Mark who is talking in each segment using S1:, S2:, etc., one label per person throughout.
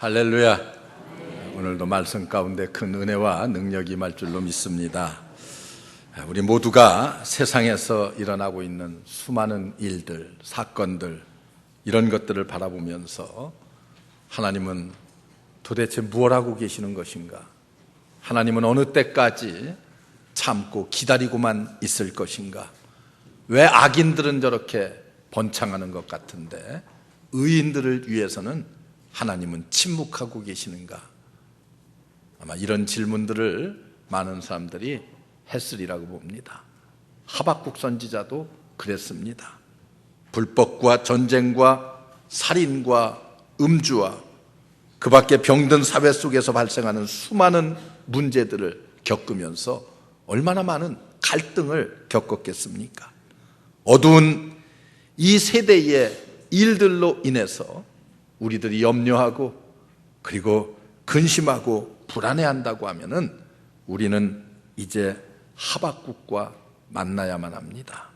S1: 할렐루야. 오늘도 말씀 가운데 큰 은혜와 능력이 임할 줄로 믿습니다. 우리 모두가 세상에서 일어나고 있는 수많은 일들, 사건들, 이런 것들을 바라보면서 하나님은 도대체 무엇 하고 계시는 것인가? 하나님은 어느 때까지 참고 기다리고만 있을 것인가? 왜 악인들은 저렇게 번창하는 것 같은데 의인들을 위해서는 하나님은 침묵하고 계시는가? 아마 이런 질문들을 많은 사람들이 했으리라고 봅니다. 하박국 선지자도 그랬습니다. 불법과 전쟁과 살인과 음주와 그 밖에 병든 사회 속에서 발생하는 수많은 문제들을 겪으면서 얼마나 많은 갈등을 겪었겠습니까? 어두운 이 세대의 일들로 인해서 우리들이 염려하고 그리고 근심하고 불안해한다고 하면은 우리는 이제 하박국과 만나야만 합니다.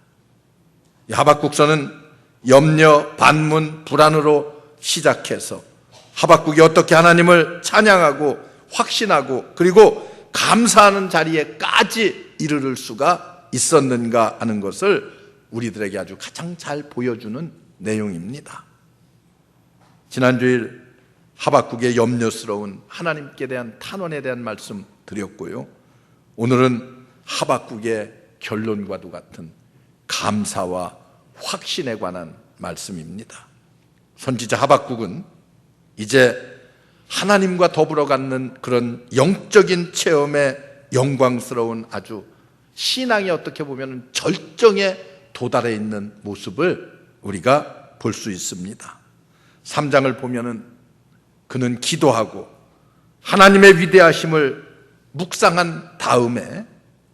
S1: 이 하박국서는 염려, 반문, 불안으로 시작해서 하박국이 어떻게 하나님을 찬양하고 확신하고 그리고 감사하는 자리에까지 이르를 수가 있었는가 하는 것을 우리들에게 아주 가장 잘 보여주는 내용입니다. 지난주일 하박국의 염려스러운 하나님께 대한 탄원에 대한 말씀 드렸고요. 오늘은 하박국의 결론과도 같은 감사와 확신에 관한 말씀입니다. 선지자 하박국은 이제 하나님과 더불어 갖는 그런 영적인 체험의 영광스러운 아주 신앙이 어떻게 보면 절정에 도달해 있는 모습을 우리가 볼 수 있습니다. 3장을 보면은 그는 기도하고 하나님의 위대하심을 묵상한 다음에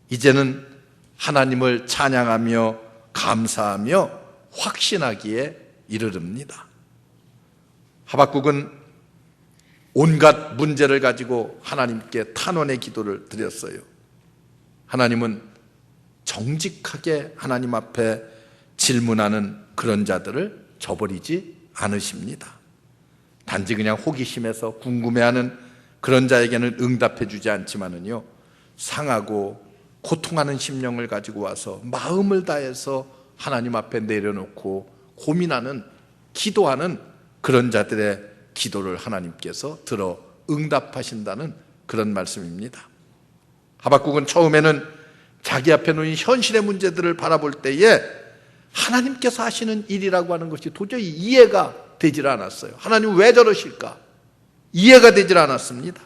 S1: 이제는 하나님을 찬양하며 감사하며 확신하기에 이르릅니다. 하박국은 온갖 문제를 가지고 하나님께 탄원의 기도를 드렸어요. 하나님은 정직하게 하나님 앞에 질문하는 그런 자들을 저버리지 않으십니다. 단지 그냥 호기심에서 궁금해하는 그런 자에게는 응답해 주지 않지만은요, 상하고 고통하는 심령을 가지고 와서 마음을 다해서 하나님 앞에 내려놓고 고민하는, 기도하는 그런 자들의 기도를 하나님께서 들어 응답하신다는 그런 말씀입니다. 하박국은 처음에는 자기 앞에 놓인 현실의 문제들을 바라볼 때에 하나님께서 하시는 일이라고 하는 것이 도저히 이해가 되질 않았어요. 하나님 왜 저러실까? 이해가 되질 않았습니다.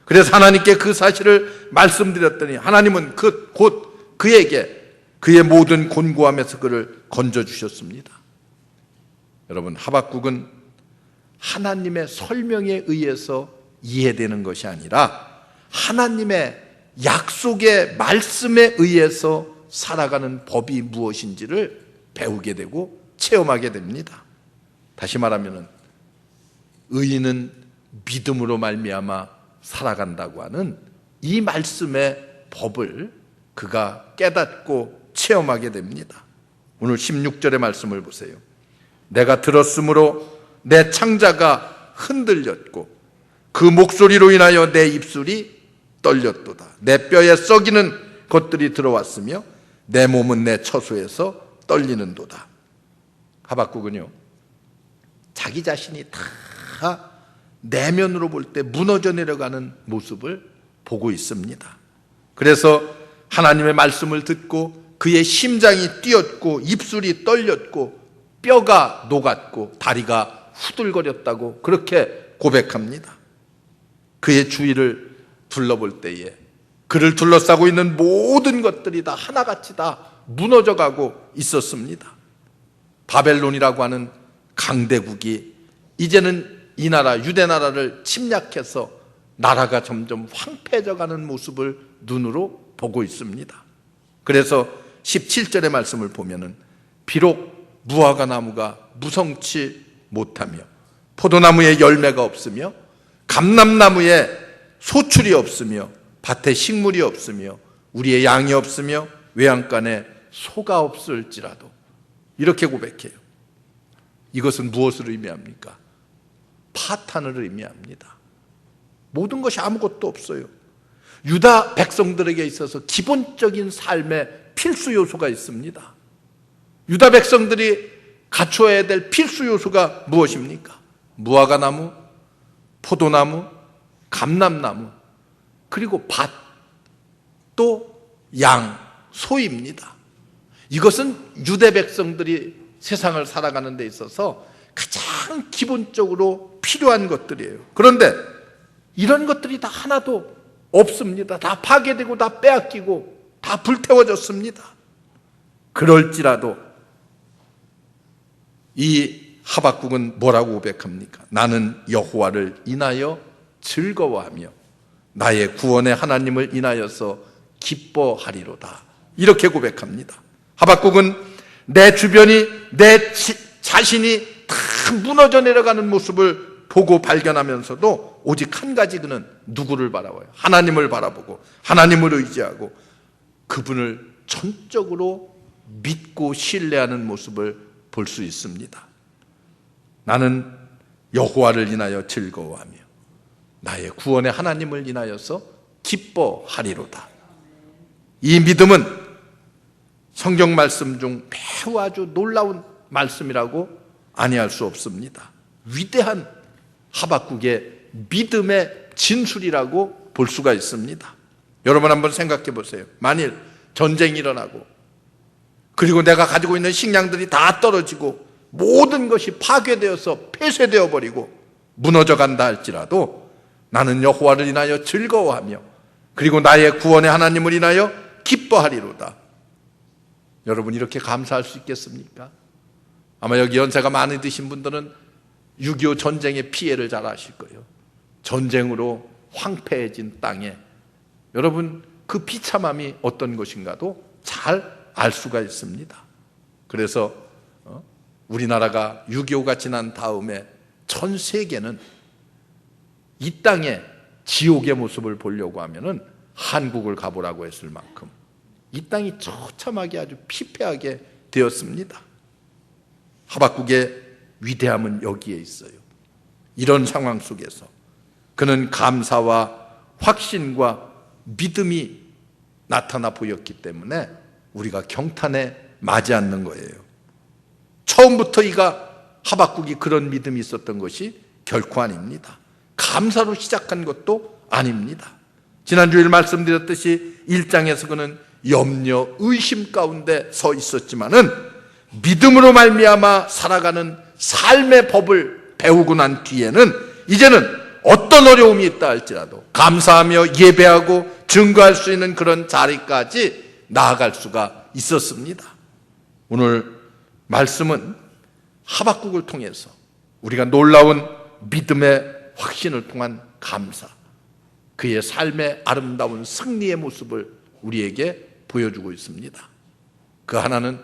S1: 그래서 하나님께 그 사실을 말씀드렸더니 하나님은 곧 그에게 그의 모든 곤고함에서 그를 건져주셨습니다. 여러분, 하박국은 하나님의 설명에 의해서 이해되는 것이 아니라 하나님의 약속의 말씀에 의해서 살아가는 법이 무엇인지를 배우게 되고 체험하게 됩니다. 다시 말하면 의인은 믿음으로 말미암아 살아간다고 하는 이 말씀의 법을 그가 깨닫고 체험하게 됩니다. 오늘 16절의 말씀을 보세요. 내가 들었으므로 내 창자가 흔들렸고 그 목소리로 인하여 내 입술이 떨렸도다. 내 뼈에 썩이는 것들이 들어왔으며 내 몸은 내 처소에서 떨리는도다. 하박국은요, 자기 자신이 다 내면으로 볼 때 무너져 내려가는 모습을 보고 있습니다. 그래서 하나님의 말씀을 듣고 그의 심장이 뛰었고 입술이 떨렸고 뼈가 녹았고 다리가 후들거렸다고 그렇게 고백합니다. 그의 주위를 둘러볼 때에 그를 둘러싸고 있는 모든 것들이 다 하나같이 다 무너져가고 있었습니다. 바벨론이라고 하는 강대국이 이제는 이 나라 유대 나라를 침략해서 나라가 점점 황폐해져가는 모습을 눈으로 보고 있습니다. 그래서 17절의 말씀을 보면은 비록 무화과 나무가 무성치 못하며 포도나무에 열매가 없으며 감람나무에 소출이 없으며 밭에 식물이 없으며 우리의 양이 없으며 외양간에 소가 없을지라도 이렇게 고백해요. 이것은 무엇을 의미합니까? 파탄을 의미합니다. 모든 것이 아무것도 없어요. 유다 백성들에게 있어서 기본적인 삶의 필수 요소가 있습니다. 유다 백성들이 갖추어야 될 필수 요소가 무엇입니까? 무화과나무, 포도나무, 감람나무, 그리고 밭, 또 양, 소입니다. 이것은 유대 백성들이 세상을 살아가는 데 있어서 가장 기본적으로 필요한 것들이에요. 그런데 이런 것들이 다 하나도 없습니다. 다 파괴되고 다 빼앗기고 다 불태워졌습니다. 그럴지라도 이 하박국은 뭐라고 고백합니까? 나는 여호와를 인하여 즐거워하며 나의 구원의 하나님을 인하여서 기뻐하리로다. 이렇게 고백합니다. 하박국은 내 주변이, 내 자신이 다 무너져 내려가는 모습을 보고 발견하면서도 오직 한 가지, 그는 누구를 바라봐요? 하나님을 바라보고 하나님을 의지하고 그분을 전적으로 믿고 신뢰하는 모습을 볼 수 있습니다. 나는 여호와를 인하여 즐거워하며 나의 구원의 하나님을 인하여서 기뻐하리로다. 이 믿음은 성경 말씀 중 매우 아주 놀라운 말씀이라고 아니할 수 없습니다. 위대한 하박국의 믿음의 진술이라고 볼 수가 있습니다. 여러분 한번 생각해 보세요. 만일 전쟁이 일어나고 그리고 내가 가지고 있는 식량들이 다 떨어지고 모든 것이 파괴되어서 폐쇄되어 버리고 무너져 간다 할지라도 나는 여호와를 인하여 즐거워하며 그리고 나의 구원의 하나님을 인하여 기뻐하리로다. 여러분 이렇게 감사할 수 있겠습니까? 아마 여기 연세가 많이 드신 분들은 6.25 전쟁의 피해를 잘 아실 거예요. 전쟁으로 황폐해진 땅에 여러분 그 비참함이 어떤 것인가도 잘 알 수가 있습니다. 그래서 우리나라가 6.25가 지난 다음에 전 세계는 이 땅의 지옥의 모습을 보려고 하면은 한국을 가보라고 했을 만큼 이 땅이 처참하게 아주 피폐하게 되었습니다. 하박국의 위대함은 여기에 있어요. 이런 상황 속에서 그는 감사와 확신과 믿음이 나타나 보였기 때문에 우리가 경탄에 맞지 않는 거예요. 처음부터 하박국이 그런 믿음이 있었던 것이 결코 아닙니다. 감사로 시작한 것도 아닙니다. 지난주일 말씀드렸듯이 1장에서 그는 염려, 의심 가운데 서 있었지만은 믿음으로 말미암아 살아가는 삶의 법을 배우고 난 뒤에는 이제는 어떤 어려움이 있다 할지라도 감사하며 예배하고 증거할 수 있는 그런 자리까지 나아갈 수가 있었습니다. 오늘 말씀은 하박국을 통해서 우리가 놀라운 믿음의 확신을 통한 감사, 그의 삶의 아름다운 승리의 모습을 우리에게 보여주고 있습니다. 그 하나는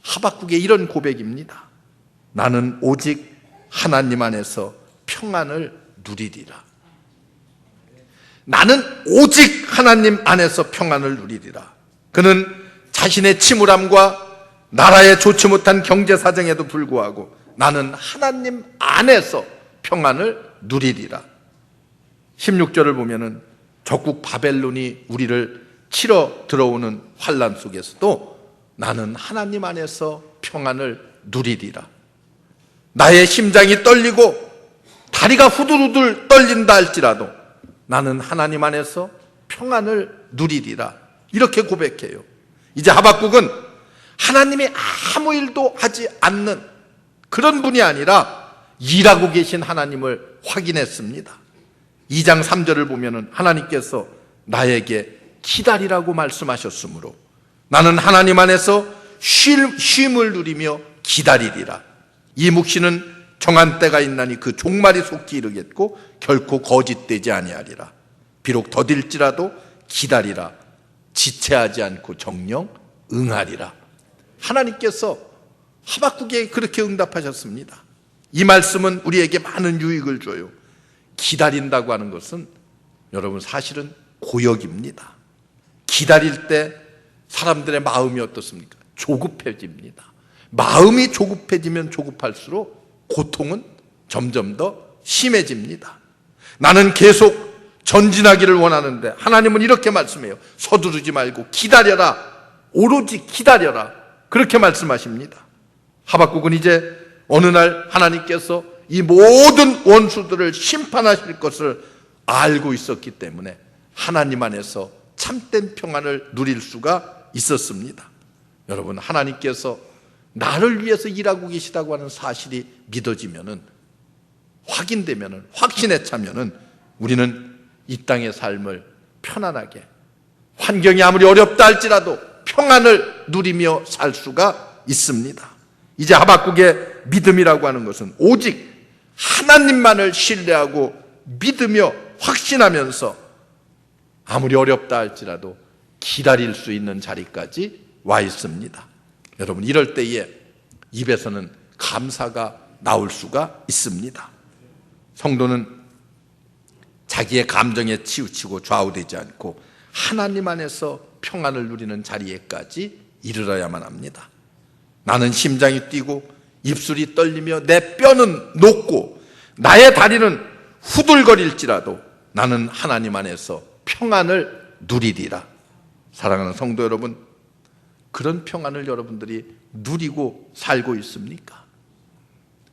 S1: 하박국의 이런 고백입니다. 나는 오직 하나님 안에서 평안을 누리리라. 나는 오직 하나님 안에서 평안을 누리리라. 그는 자신의 침울함과 나라의 좋지 못한 경제 사정에도 불구하고 나는 하나님 안에서 평안을 누리리라. 16절을 보면은 적국 바벨론이 우리를 치러 들어오는 환난 속에서도 나는 하나님 안에서 평안을 누리리라. 나의 심장이 떨리고 다리가 후들후들 떨린다 할지라도 나는 하나님 안에서 평안을 누리리라. 이렇게 고백해요. 이제 하박국은 하나님이 아무 일도 하지 않는 그런 분이 아니라 일하고 계신 하나님을 확인했습니다. 2장 3절을 보면은 하나님께서 나에게 기다리라고 말씀하셨으므로 나는 하나님 안에서 쉼을 누리며 기다리리라. 이 묵시는 정한 때가 있나니 그 종말이 속히 이르겠고 결코 거짓되지 아니하리라. 비록 더딜지라도 기다리라. 지체하지 않고 정령 응하리라. 하나님께서 하박국에게 그렇게 응답하셨습니다. 이 말씀은 우리에게 많은 유익을 줘요. 기다린다고 하는 것은 여러분 사실은 고역입니다. 기다릴 때 사람들의 마음이 어떻습니까? 조급해집니다. 마음이 조급해지면 조급할수록 고통은 점점 더 심해집니다. 나는 계속 전진하기를 원하는데 하나님은 이렇게 말씀해요. 서두르지 말고 기다려라. 오로지 기다려라. 그렇게 말씀하십니다. 하박국은 이제 어느 날 하나님께서 이 모든 원수들을 심판하실 것을 알고 있었기 때문에 하나님 안에서 참된 평안을 누릴 수가 있었습니다. 여러분, 하나님께서 나를 위해서 일하고 계시다고 하는 사실이 믿어지면은, 확인되면은, 확신에 차면은 우리는 이 땅의 삶을 편안하게, 환경이 아무리 어렵다 할지라도 평안을 누리며 살 수가 있습니다. 이제 하박국의 믿음이라고 하는 것은 오직 하나님만을 신뢰하고 믿으며 확신하면서 아무리 어렵다 할지라도 기다릴 수 있는 자리까지 와 있습니다. 여러분, 이럴 때에 입에서는 감사가 나올 수가 있습니다. 성도는 자기의 감정에 치우치고 좌우되지 않고 하나님 안에서 평안을 누리는 자리에까지 이르러야만 합니다. 나는 심장이 뛰고 입술이 떨리며 내 뼈는 녹고 나의 다리는 후들거릴지라도 나는 하나님 안에서 평안을 누리리라. 사랑하는 성도 여러분, 그런 평안을 여러분들이 누리고 살고 있습니까?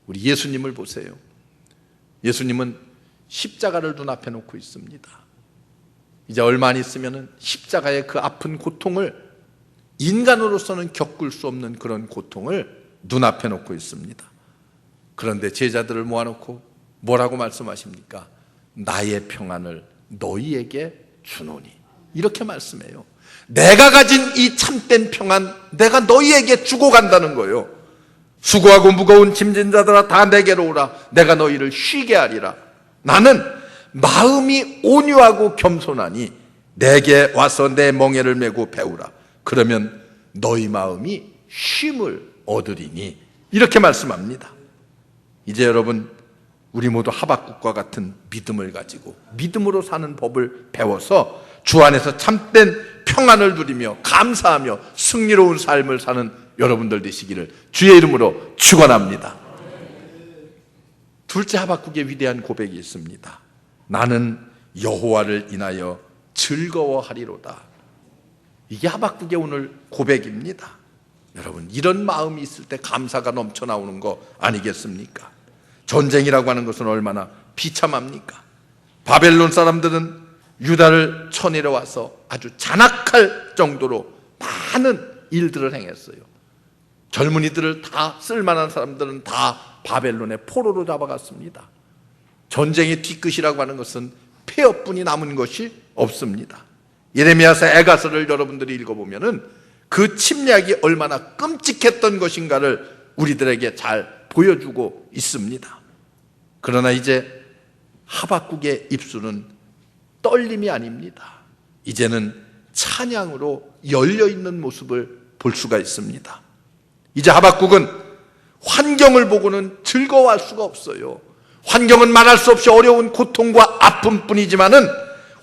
S1: 우리 예수님을 보세요. 예수님은 십자가를 눈앞에 놓고 있습니다. 이제 얼마 안 있으면 십자가의 그 아픈 고통을, 인간으로서는 겪을 수 없는 그런 고통을 눈앞에 놓고 있습니다. 그런데 제자들을 모아놓고 뭐라고 말씀하십니까? 나의 평안을 너희에게 주노니, 이렇게 말씀해요. 내가 가진 이 참된 평안, 내가 너희에게 주고 간다는 거예요. 수고하고 무거운 짐진 자들아 다 내게로 오라. 내가 너희를 쉬게 하리라. 나는 마음이 온유하고 겸손하니 내게 와서 내 멍에를 메고 배우라. 그러면 너희 마음이 쉼을 얻으리니, 이렇게 말씀합니다. 이제 여러분, 우리 모두 하박국과 같은 믿음을 가지고 믿음으로 사는 법을 배워서 주 안에서 참된 평안을 누리며 감사하며 승리로운 삶을 사는 여러분들 되시기를 주의 이름으로 축원합니다. 둘째, 하박국의 위대한 고백이 있습니다. 나는 여호와를 인하여 즐거워하리로다. 이게 하박국의 오늘 고백입니다. 여러분, 이런 마음이 있을 때 감사가 넘쳐나오는 거 아니겠습니까? 전쟁이라고 하는 것은 얼마나 비참합니까? 바벨론 사람들은 유다를 쳐내려와서 아주 잔악할 정도로 많은 일들을 행했어요. 젊은이들을 다, 쓸만한 사람들은 다 바벨론의 포로로 잡아갔습니다. 전쟁의 뒤끝이라고 하는 것은 폐허뿐이 남은 것이 없습니다. 예레미야서 에가서를 여러분들이 읽어보면은 그 침략이 얼마나 끔찍했던 것인가를 우리들에게 잘 보여주고 있습니다. 그러나 이제 하박국의 입술은 떨림이 아닙니다. 이제는 찬양으로 열려있는 모습을 볼 수가 있습니다. 이제 하박국은 환경을 보고는 즐거워할 수가 없어요. 환경은 말할 수 없이 어려운 고통과 아픔뿐이지만은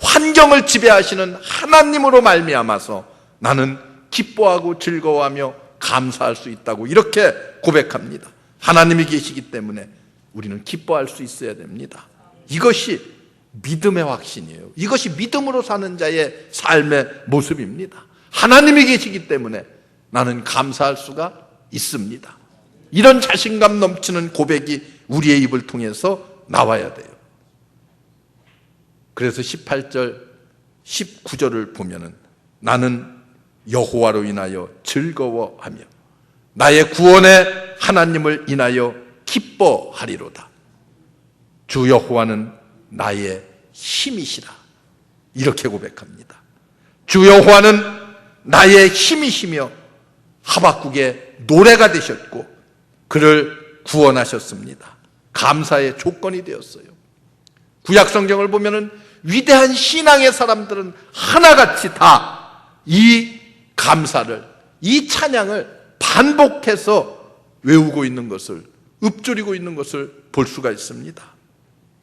S1: 환경을 지배하시는 하나님으로 말미암아서 나는 기뻐하고 즐거워하며 감사할 수 있다고 이렇게 고백합니다. 하나님이 계시기 때문에 우리는 기뻐할 수 있어야 됩니다. 이것이 믿음의 확신이에요. 이것이 믿음으로 사는 자의 삶의 모습입니다. 하나님이 계시기 때문에 나는 감사할 수가 있습니다. 이런 자신감 넘치는 고백이 우리의 입을 통해서 나와야 돼요. 그래서 18절, 19절을 보면은 나는 여호와로 인하여 즐거워하며 나의 구원의 하나님을 인하여 기뻐하리로다. 주 여호와는 나의 힘이시라. 이렇게 고백합니다. 주 여호와는 나의 힘이시며 하박국의 노래가 되셨고 그를 구원하셨습니다. 감사의 조건이 되었어요. 구약 성경을 보면은 위대한 신앙의 사람들은 하나같이 다 이 감사를, 이 찬양을 반복해서 외우고 있는 것을, 읊조리고 있는 것을 볼 수가 있습니다.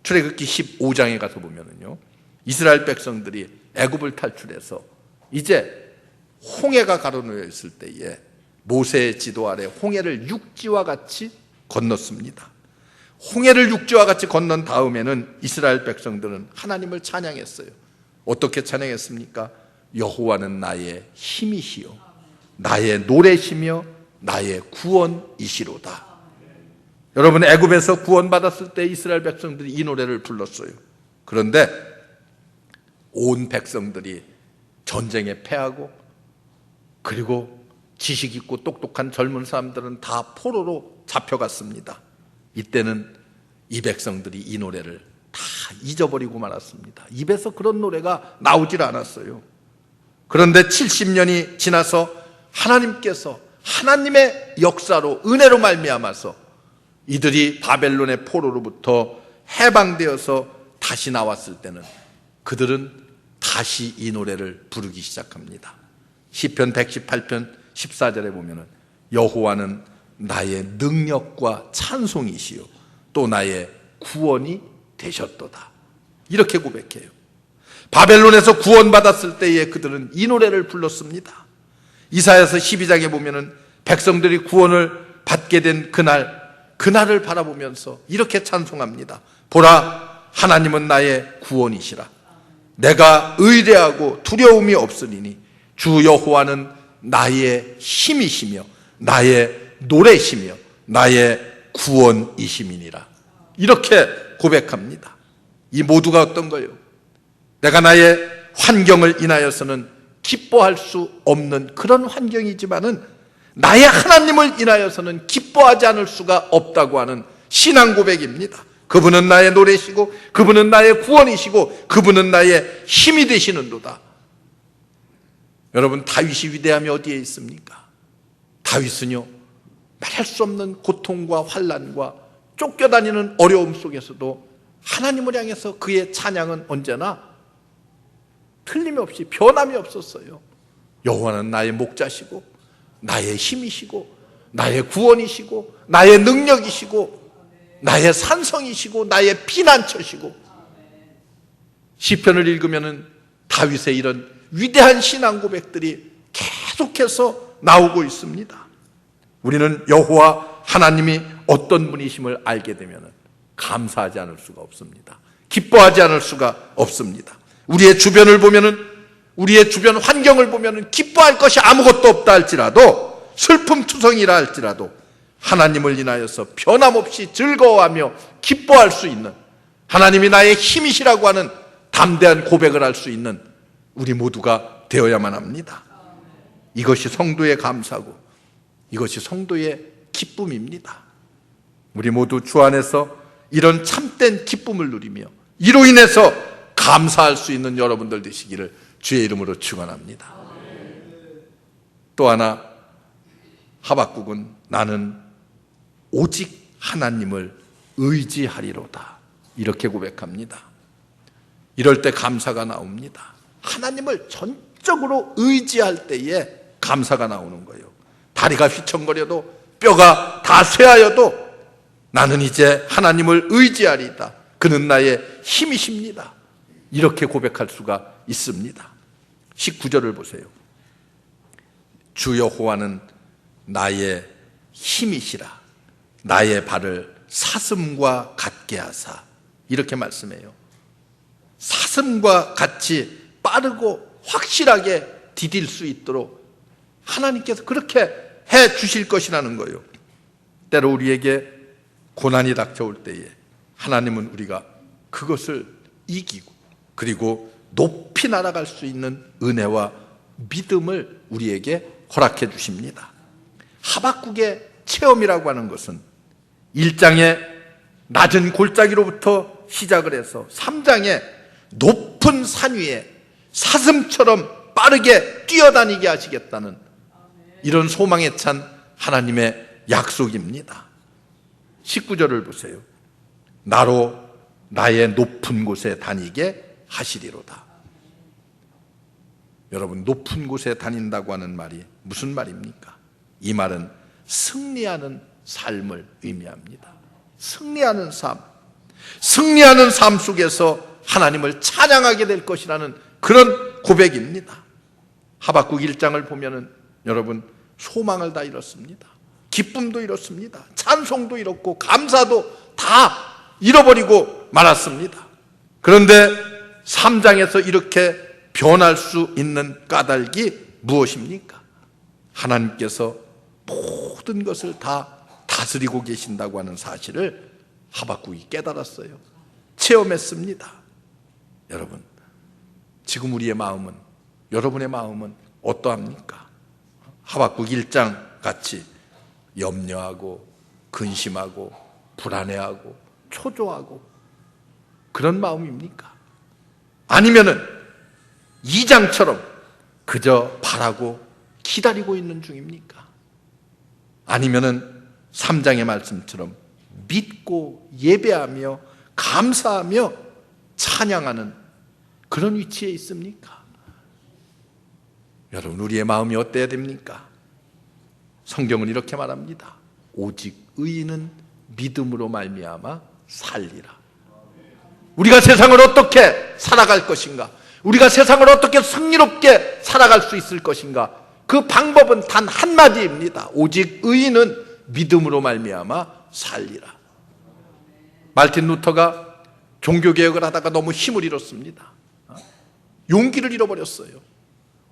S1: 출애굽기 15장에 가서 보면은요, 이스라엘 백성들이 애굽을 탈출해서 이제 홍해가 가로놓여 있을 때에 모세의 지도 아래 홍해를 육지와 같이 건넜습니다. 홍해를 육지와 같이 건넌 다음에는 이스라엘 백성들은 하나님을 찬양했어요. 어떻게 찬양했습니까? 여호와는 나의 힘이시요 나의 노래시며 나의 구원이시로다. 여러분, 애굽에서 구원받았을 때 이스라엘 백성들이 이 노래를 불렀어요. 그런데 온 백성들이 전쟁에 패하고, 그리고 지식 있고 똑똑한 젊은 사람들은 다 포로로 잡혀갔습니다. 이때는 이 백성들이 이 노래를 다 잊어버리고 말았습니다. 입에서 그런 노래가 나오질 않았어요. 그런데 70년이 지나서 하나님께서 하나님의 역사로, 은혜로 말미암아서 이들이 바벨론의 포로로부터 해방되어서 다시 나왔을 때는 그들은 다시 이 노래를 부르기 시작합니다. 시편 118편 14절에 보면은 여호와는 나의 능력과 찬송이시요 또 나의 구원이 되셨도다. 이렇게 고백해요. 바벨론에서 구원받았을 때에 그들은 이 노래를 불렀습니다. 이사야서 12장에 보면은 백성들이 구원을 받게 된 그날을 바라보면서 이렇게 찬송합니다. 보라, 하나님은 나의 구원이시라. 내가 의뢰하고 두려움이 없으리니 주 여호와는 나의 힘이시며 나의 노래시며 나의 구원이심이니라. 이렇게 고백합니다. 이 모두가 어떤 거예요? 내가 나의 환경을 인하여서는 기뻐할 수 없는 그런 환경이지만은 나의 하나님을 인하여서는 기뻐하지 않을 수가 없다고 하는 신앙 고백입니다. 그분은 나의 노래시고 그분은 나의 구원이시고 그분은 나의 힘이 되시는도다. 여러분, 다윗이 위대함이 어디에 있습니까? 다윗은요, 말할 수 없는 고통과 환난과 쫓겨다니는 어려움 속에서도 하나님을 향해서 그의 찬양은 언제나 틀림없이 변함이 없었어요. 여호와는 나의 목자시고 나의 힘이시고 나의 구원이시고 나의 능력이시고 나의 산성이시고 나의 피난처시고. 시편을 읽으면 다윗의 이런 위대한 신앙 고백들이 계속해서 나오고 있습니다. 우리는 여호와 하나님이 어떤 분이심을 알게 되면 감사하지 않을 수가 없습니다. 기뻐하지 않을 수가 없습니다. 우리의 주변을 보면은, 우리의 주변 환경을 보면은 기뻐할 것이 아무것도 없다 할지라도, 슬픔투성이라 할지라도 하나님을 인하여서 변함없이 즐거워하며 기뻐할 수 있는, 하나님이 나의 힘이시라고 하는 담대한 고백을 할 수 있는 우리 모두가 되어야만 합니다. 이것이 성도의 감사고 이것이 성도의 기쁨입니다. 우리 모두 주 안에서 이런 참된 기쁨을 누리며 이로 인해서 감사할 수 있는 여러분들 되시기를 주의 이름으로 축원합니다. 또 하나, 하박국은 나는 오직 하나님을 의지하리로다, 이렇게 고백합니다. 이럴 때 감사가 나옵니다. 하나님을 전적으로 의지할 때에 감사가 나오는 거예요. 다리가 휘청거려도 뼈가 다 쇠하여도 나는 이제 하나님을 의지하리이다. 그는 나의 힘이십니다. 이렇게 고백할 수가 있습니다. 19절을 보세요. 주 여호와는 나의 힘이시라. 나의 발을 사슴과 같게 하사. 이렇게 말씀해요. 사슴과 같이 빠르고 확실하게 디딜 수 있도록 하나님께서 그렇게 해 주실 것이라는 거예요. 때로 우리에게 고난이 닥쳐올 때에 하나님은 우리가 그것을 이기고 그리고 높이 날아갈 수 있는 은혜와 믿음을 우리에게 허락해 주십니다. 하박국의 체험이라고 하는 것은 1장의 낮은 골짜기로부터 시작을 해서 3장의 높은 산 위에 사슴처럼 빠르게 뛰어다니게 하시겠다는 이런 소망에 찬 하나님의 약속입니다. 19절을 보세요. 나로 나의 높은 곳에 다니게 하시리로다. 여러분, 높은 곳에 다닌다고 하는 말이 무슨 말입니까? 이 말은 승리하는 삶을 의미합니다. 승리하는 삶. 승리하는 삶 속에서 하나님을 찬양하게 될 것이라는 그런 고백입니다. 하박국 1장을 보면은 여러분, 소망을 다 잃었습니다. 기쁨도 잃었습니다. 찬송도 잃었고 감사도 다 잃어버리고 말았습니다. 그런데 3장에서 이렇게 변할 수 있는 까닭이 무엇입니까? 하나님께서 모든 것을 다 다스리고 계신다고 하는 사실을 하박국이 깨달았어요. 체험했습니다. 여러분, 지금 우리의 마음은, 여러분의 마음은 어떠합니까? 하박국 1장 같이 염려하고 근심하고 불안해하고 초조하고 그런 마음입니까? 아니면은 2장처럼 그저 바라고 기다리고 있는 중입니까? 아니면은 3장의 말씀처럼 믿고 예배하며 감사하며 찬양하는 그런 위치에 있습니까? 여러분, 우리의 마음이 어때야 됩니까? 성경은 이렇게 말합니다. 오직 의인은 믿음으로 말미암아 살리라. 우리가 세상을 어떻게 살아갈 것인가? 우리가 세상을 어떻게 승리롭게 살아갈 수 있을 것인가? 그 방법은 단 한마디입니다. 오직 의인은 믿음으로 말미암아 살리라. 말틴 루터가 종교개혁을 하다가 너무 힘을 잃었습니다. 용기를 잃어버렸어요.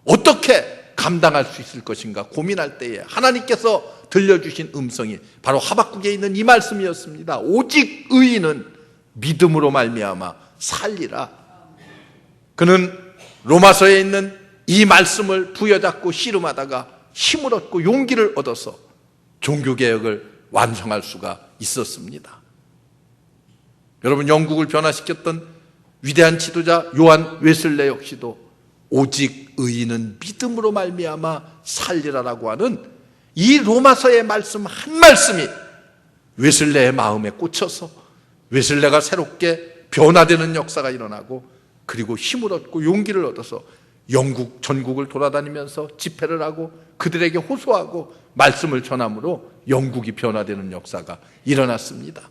S1: 어떻게 감당할 수 있을 것인가 고민할 때에 하나님께서 들려주신 음성이 바로 하박국에 있는 이 말씀이었습니다. 오직 의인은 믿음으로 말미암아 살리라. 그는 로마서에 있는 이 말씀을 부여잡고 씨름하다가 힘을 얻고 용기를 얻어서 종교개혁을 완성할 수가 있었습니다. 여러분, 영국을 변화시켰던 위대한 지도자 요한 웨슬레 역시도 오직 의인은 믿음으로 말미암아 살리라라고 하는 이 로마서의 말씀 한 말씀이 웨슬레의 마음에 꽂혀서 웨슬레가 새롭게 변화되는 역사가 일어나고 그리고 힘을 얻고 용기를 얻어서 영국 전국을 돌아다니면서 집회를 하고 그들에게 호소하고 말씀을 전함으로 영국이 변화되는 역사가 일어났습니다.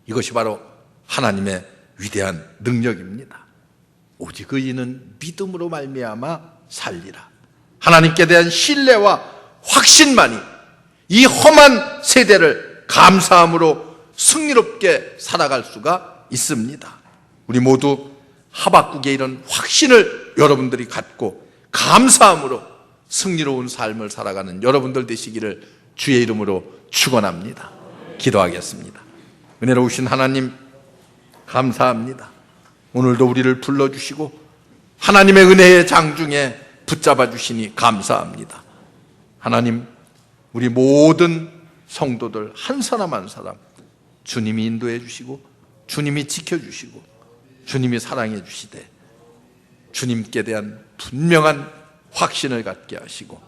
S1: 이것이 바로 하나님의 위대한 능력입니다. 오직 의인은 믿음으로 말미암아 살리라. 하나님께 대한 신뢰와 확신만이 이 험한 세대를 감사함으로 승리롭게 살아갈 수가 있습니다. 우리 모두 하박국의 이런 확신을 여러분들이 갖고 감사함으로 승리로운 삶을 살아가는 여러분들 되시기를 주의 이름으로 축원합니다. 기도하겠습니다. 은혜로우신 하나님, 감사합니다. 오늘도 우리를 불러주시고 하나님의 은혜의 장중에 붙잡아 주시니 감사합니다. 하나님, 우리 모든 성도들 한 사람 한 사람 주님이 인도해 주시고 주님이 지켜주시고 주님이 사랑해 주시되 주님께 대한 분명한 확신을 갖게 하시고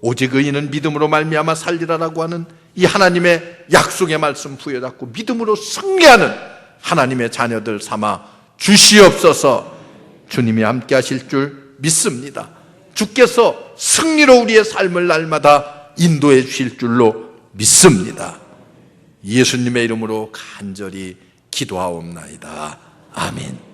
S1: 오직 의인은 믿음으로 말미암아 살리라라고 하는 이 하나님의 약속의 말씀 부여잡고 믿음으로 승리하는 하나님의 자녀들 삼아 주시옵소서. 주님이 함께 하실 줄 믿습니다. 주께서 승리로 우리의 삶을 날마다 인도해 주실 줄로 믿습니다. 예수님의 이름으로 간절히 기도하옵나이다. 아멘.